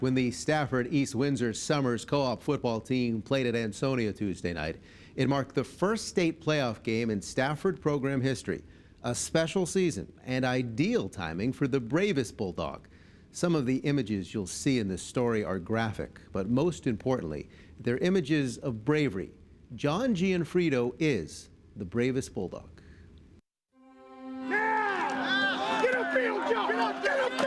When the Stafford East Windsor Summers Co-op football team played at Ansonia Tuesday night, it marked the first state playoff game in Stafford program history. A special season and ideal timing for the Bravest Bulldog. Some of the images you'll see in this story are graphic, but most importantly, they're images of bravery. John Gianfrido is the Bravest Bulldog. Yeah! Get upfield, John! Get upfield!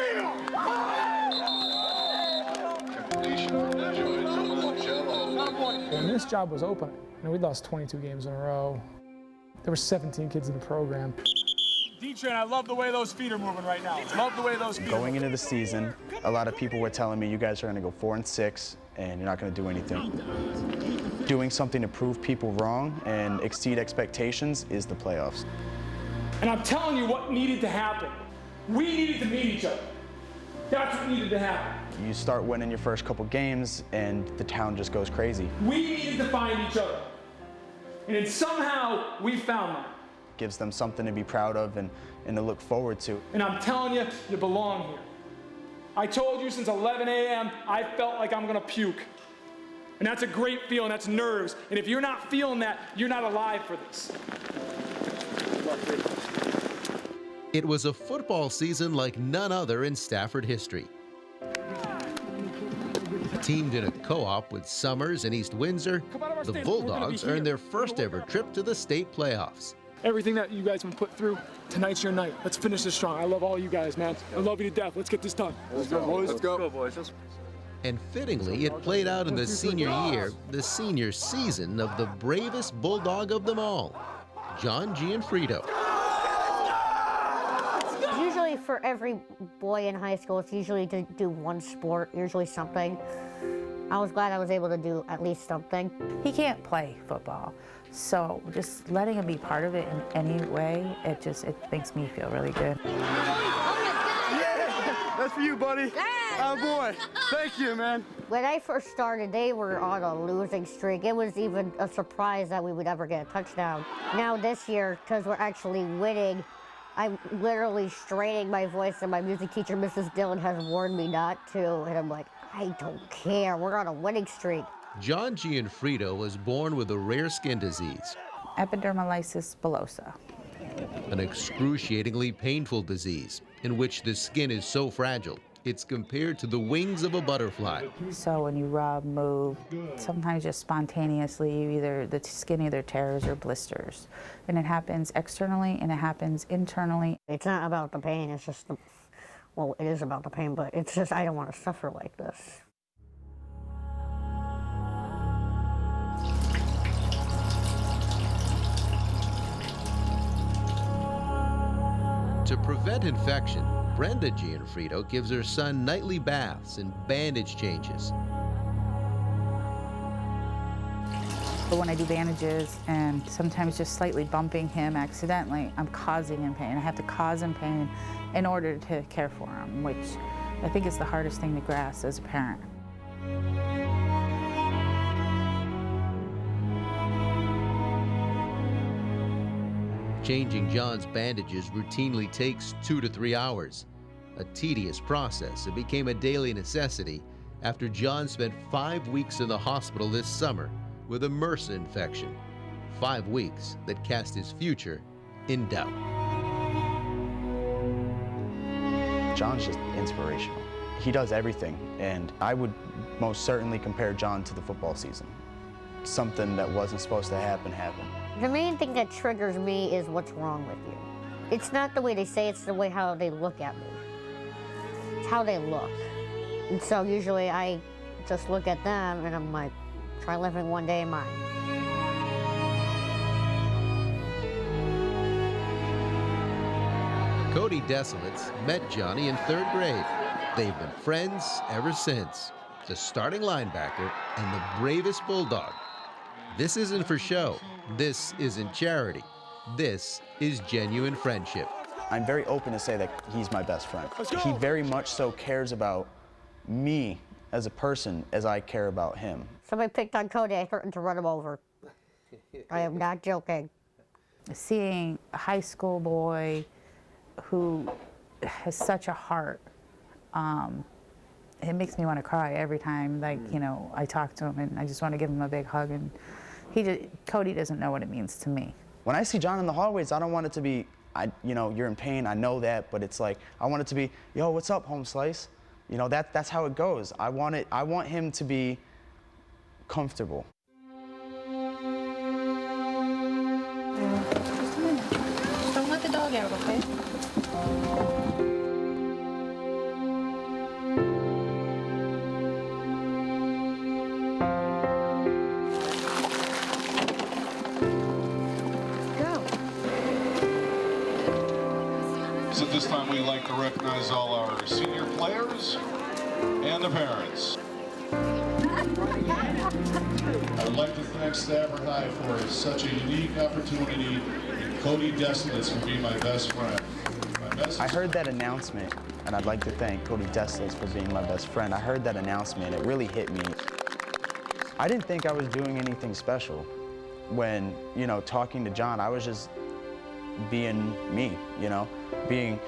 When this job was open, we lost 22 games in a row. There were 17 kids in the program. D-Train, I love the way those feet are moving right now. Love the way those feet Going into the season, a lot of people were telling me you guys are going to go 4-6 and you're not going to do anything. Doing something to prove people wrong and exceed expectations is the playoffs. And I'm telling you what needed to happen. We needed to meet each other. That's what needed to happen. You start winning your first couple games and the town just goes crazy. We needed to find each other. And then somehow we found that. Gives them something to be proud of and to look forward to. And I'm telling you, you belong here. I told you since 11 a.m. I felt like I'm gonna puke. And that's a great feeling, that's nerves. And if you're not feeling that, you're not alive for this. It was a football season like none other in Stafford history. Teamed in a co-op with Summers and East Windsor, the Bulldogs earned their first ever trip to the state playoffs. Everything that you guys have been put through, tonight's your night. Let's finish this strong. I love all you guys, man. I love you to death. Let's get this done. Let's go, boys. Let's go, boys. And fittingly, it played out in the senior year, the senior season of the bravest Bulldog of them all, John Gianfrido. Usually for every boy in high school, it's usually to do one sport, usually something. I was glad I was able to do at least something. He can't play football, so just letting him be part of it in any way, it makes me feel really good. Yeah, that's for you, buddy. Oh, boy. Thank you, man. When I first started, they were on a losing streak. It was even a surprise that we would ever get a touchdown. Now this year, because we're actually winning, I'm literally straining my voice, and my music teacher, Mrs. Dillon, has warned me not to, and I'm like, I don't care, we're on a winning streak. John Gianfrido was born with a rare skin disease. Epidermolysis bullosa. An excruciatingly painful disease in which the skin is so fragile, it's compared to the wings of a butterfly. So when you rub, move, sometimes just spontaneously, the skin either tears or blisters. And it happens externally and it happens internally. It's not about the pain, it's just, well, it is about the pain, but it's just, I don't want to suffer like this. To prevent infection, Brenda Gianfrido gives her son nightly baths and bandage changes. But when I do bandages and sometimes just slightly bumping him accidentally, I'm causing him pain. I have to cause him pain in order to care for him, which I think is the hardest thing to grasp as a parent. Changing John's bandages routinely takes 2 to 3 hours. A tedious process. It became a daily necessity after John spent 5 weeks in the hospital this summer with a MRSA infection. 5 weeks that cast his future in doubt. John's just inspirational. He does everything, and I would most certainly compare John to the football season. Something that wasn't supposed to happen happened. The main thing that triggers me is what's wrong with you. It's not the way they say, it's the way how they look at me. It's how they look. And so usually I just look at them and I'm like, try living one day in mine. Cody Desolitz met Johnny in 3rd grade. They've been friends ever since. The starting linebacker and the bravest Bulldog. This isn't for show. This isn't charity. This is genuine friendship. I'm very open to say that he's my best friend. He very much so cares about me as a person as I care about him. Somebody picked on Cody, I threatened to run him over. I am not joking. Seeing a high school boy who has such a heart it makes me want to cry every time, like, you know, I talk to him, and I just want to give him a big hug. And Cody doesn't know what it means to me. When I see John in the hallways, I don't want it to be, you know, you're in pain, I know that, but it's like, I want it to be, yo, what's up, home slice? You know, that's how it goes. I want him to be comfortable. Just a minute. Just don't let the dog out, okay? At this time, we'd like to recognize all our senior players and the parents. I would like to thank Stafford High for such a unique opportunity, and Cody Deslitz for being my best friend. I heard that announcement, and I'd like to thank Cody Deslitz for being my best friend. I heard that announcement, it really hit me. I didn't think I was doing anything special. When, you know, talking to John, I was just being me, you know? Being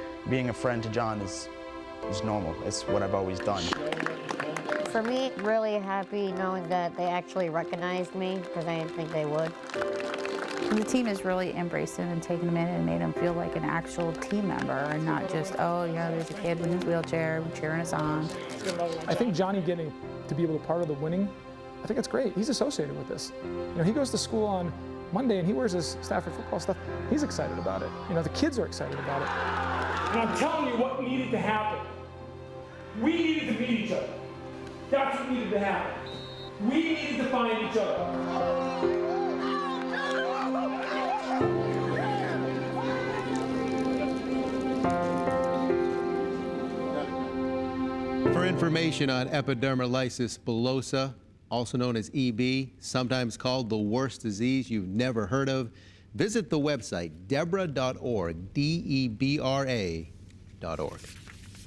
a friend to John is normal. It's what I've always done. For me, really happy knowing that they actually recognized me, because I didn't think they would. And the team has really embraced him and taken him in and made him feel like an actual team member, and not just, oh, you know, there's a kid in his wheelchair cheering us on. I think Johnny getting to be able to part of the winning, I think it's great. He's associated with this. You know, he goes to school on Monday and he wears his Stafford football stuff. He's excited about it. You know, the kids are excited about it. And I'm telling you what needed to happen. We needed to meet each other. That's what needed to happen. We needed to find each other. For information on epidermolysis bullosa, also known as EB, sometimes called the worst disease you've never heard of, visit the website debra.org, DEBRA.org.